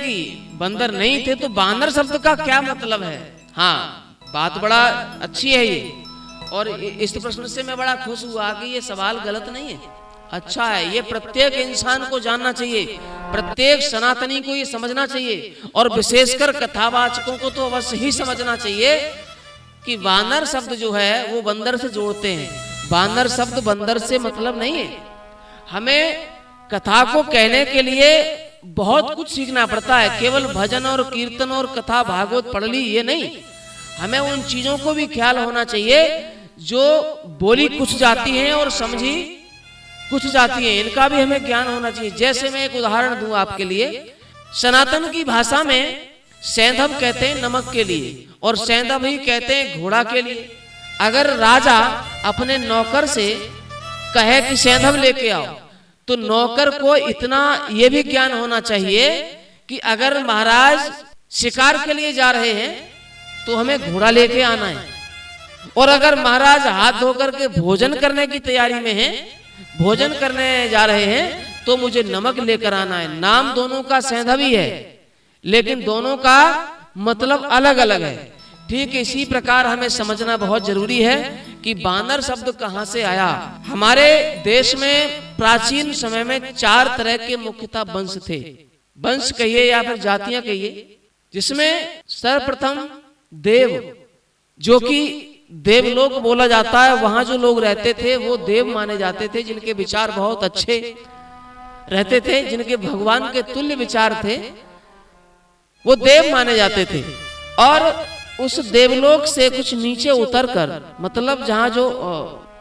कि बंदर नहीं थे तो बानर शब्द का क्या मतलब है। हाँ, बात बड़ा अच्छी है ये, और इस प्रश्न से मैं बड़ा खुश हुआ कि ये सवाल गलत नहीं है, अच्छा है। ये प्रत्येक इंसान को जानना चाहिए, प्रत्येक सनातनी को ये समझना चाहिए, और विशेषकर कथावाचकों को तो अवश्य ही समझना चाहिए कि वानर शब्द जो है वो बंदर से जोड़ते हैं। वानर शब्द बंदर से मतलब नहीं है। हमें कथा को कहने के लिए बहुत कुछ सीखना पड़ता है, केवल भजन और कीर्तन और कथा भागवत पढ़ ली ये नहीं। हमें उन चीजों को भी ख्याल होना चाहिए जो बोली कुछ जाती हैं और समझी कुछ जाती हैं, इनका भी हमें ज्ञान होना चाहिए। जैसे मैं एक उदाहरण दूं आपके लिए, सनातन की भाषा में सैंधव कहते हैं नमक के लिए, और सैंधव ही कहते हैं घोड़ा के लिए। अगर राजा अपने नौकर से कहे कि सैंधव लेके आओ, तो नौकर को इतना ये भी ज्ञान होना चाहिए कि अगर महाराज शिकार के लिए जा रहे हैं तो हमें घोड़ा लेके आना है, और अगर महाराज हाथ धोकर के भोजन करने की तैयारी में हैं, भोजन करने जा रहे हैं, तो मुझे नमक लेकर आना है। नाम दोनों का सैंधव ही है, लेकिन दोनों का मतलब अलग अलग है। ठीक इसी प्रकार हमें समझना बहुत जरूरी है कि बानर शब्द कहां से आया। हमारे देश में प्राचीन समय में 4 तरह के मुख्यतः वंश थे, वंश कहिए या फिर जातियां कहिए, जिसमें सर्वप्रथम देव, जो कि देवलोक बोला जाता है, वहां जो लोग रहते थे वो देव माने जाते थे, जिनके विचार बहुत अच्छे रहते थे, जिनके भगवान के तुल्य विचार थे, वो देव माने जाते थे। और उस देवलोक से कुछ नीचे उतरकर, मतलब जहां जो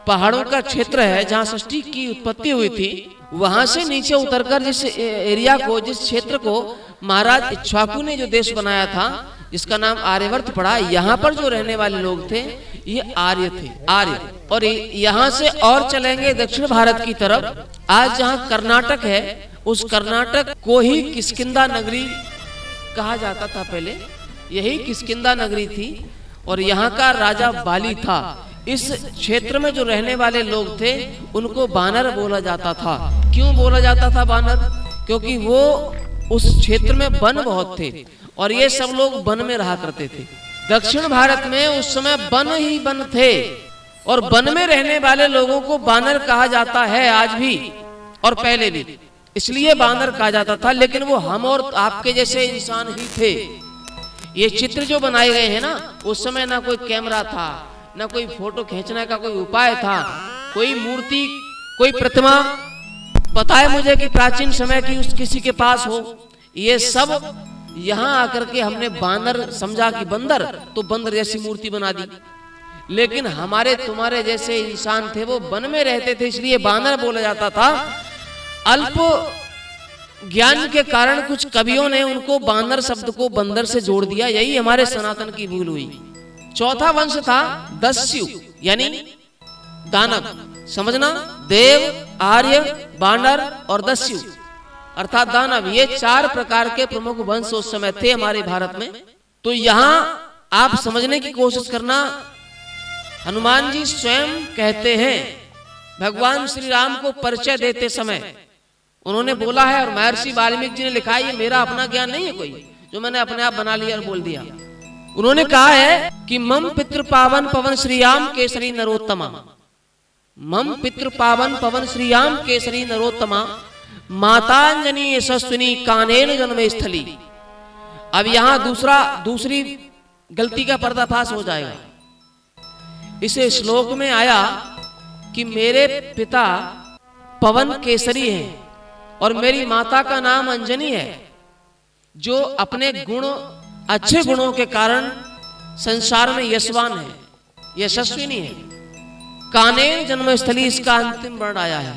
पहाड़ों का क्षेत्र है जहां सृष्टि की उत्पत्ति हुई थी, वहां से नीचे उतरकर जिस एरिया को, जिस क्षेत्र को महाराज इक्ष्वाकु ने जो देश बनाया था, जिसका नाम आर्यवर्त पड़ा, यहाँ पर जो रहने वाले लोग थे ये आर्य थे, आर्य। और यहाँ से और चलेंगे दक्षिण भारत की तरफ, आज जहाँ कर्नाटक है, उस कर्नाटक को ही किष्किंधा नगरी कहा जाता था पहले, यही किष्किंधा नगरी थी, और यहाँ का राजा बाली था। इस क्षेत्र में जो रहने वाले लोग थे उनको बानर बोला जाता था। क्यों बोला जाता था बानर? क्योंकि वो उस क्षेत्र में वन बहुत थे, और ये सब लोग वन में रहा करते थे। दक्षिण भारत में उस समय वन ही वन थे, और वन में रहने वाले लोगों को बानर कहा जाता है आज भी, और पहले भी इसलिए बानर कहा जाता था। लेकिन वो हम और आपके जैसे इंसान ही थे। ये चित्र जो बनाए गए हैं ना, उस समय ना कोई कैमरा था, ना कोई फोटो खींचने का कोई उपाय था, कोई मूर्ति, कोई प्रतिमा पता है मुझे कि प्राचीन समय की उस किसी के पास हो। ये सब यहाँ आकर के हमने बानर समझा कि बंदर, तो बंदर जैसी मूर्ति बना दी। लेकिन हमारे तुम्हारे जैसे इंसान थे, वो वन में रहते थे, इसलिए बानर बोला जाता था। अल्प ज्ञान के कारण कुछ कवियों ने उनको बानर शब्द को बंदर से जोड़ दिया, यही हमारे सनातन की भूल हुई। चौथा वंश था दस्यु, यानी दानव। समझना, देव, आर्य, बानर और दस्यु अर्थात दानव, ये 4 प्रकार के प्रमुख वंश उस समय थे हमारे भारत में। तो यहाँ आप समझने की कोशिश करना, हनुमान जी स्वयं कहते हैं, भगवान श्री राम को परिचय देते समय उन्होंने बोला है, और महर्षि वाल्मीकि जी ने लिखा है, ये मेरा अपना ज्ञान नहीं है कोई जो मैंने अपने आप बना लिया और बोल दिया। उन्होंने कहा है कि मम पितृ पावन पवन श्रीयाम केसरी नरोत्तमा, मम पितृ पावन पवन श्रीयाम केसरी नरोत्तमा, मातांजनी यशस्विनी कानेन जन्म स्थली। अब यहाँ दूसरी गलती का पर्दाफाश हो जाएगा। इस श्लोक में आया कि मेरे पिता पवन केसरी हैं और मेरी माता का नाम अंजनी है, जो अपने गुण, अच्छे गुणों के कारण संसार में यशवान है, यशस्विनी है। कानेन जन्मस्थली इसका अंतिम वर्ण आया है,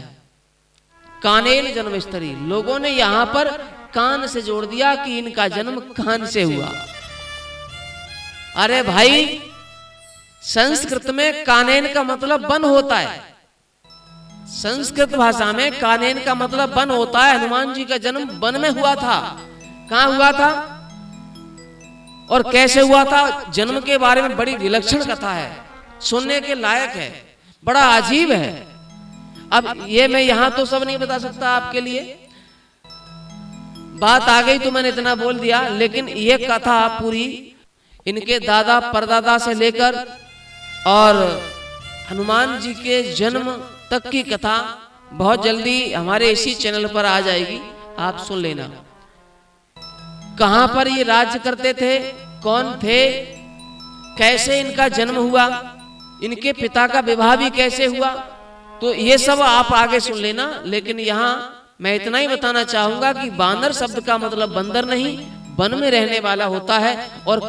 कानेन जन्मस्थली। लोगों ने यहां पर कान से जोड़ दिया कि इनका जन्म कान से हुआ। अरे भाई, संस्कृत में कानेन का मतलब वन होता है, संस्कृत भाषा में कानेन का मतलब वन होता है। हनुमान जी का जन्म वन में हुआ था। कहां हुआ था और कैसे हुआ था, जन्म के बारे में बड़ी विलक्षण कथा है, सुनने के लायक है, बड़ा अजीब है। अब ये मैं यहां तो सब नहीं बता सकता आपके लिए। बात आ गई तो मैंने इतना बोल दिया, लेकिन ये कथा पूरी इनके दादा परदादा से लेकर और हनुमान जी के जन्म तक की कथा बहुत जल्दी हमारे इसी चैनल पर आ जाएगी, आप सुन लेना। कहां पर ये राज्य करते थे, कौन थे, कैसे इनका जन्म हुआ, इनके पिता का विवाह भी कैसे हुआ, तो ये सब आप आगे सुन लेना। लेकिन यहाँ मैं इतना ही बताना चाहूंगा कि बानर शब्द का मतलब बंदर नहीं, वन में रहने वाला होता है। और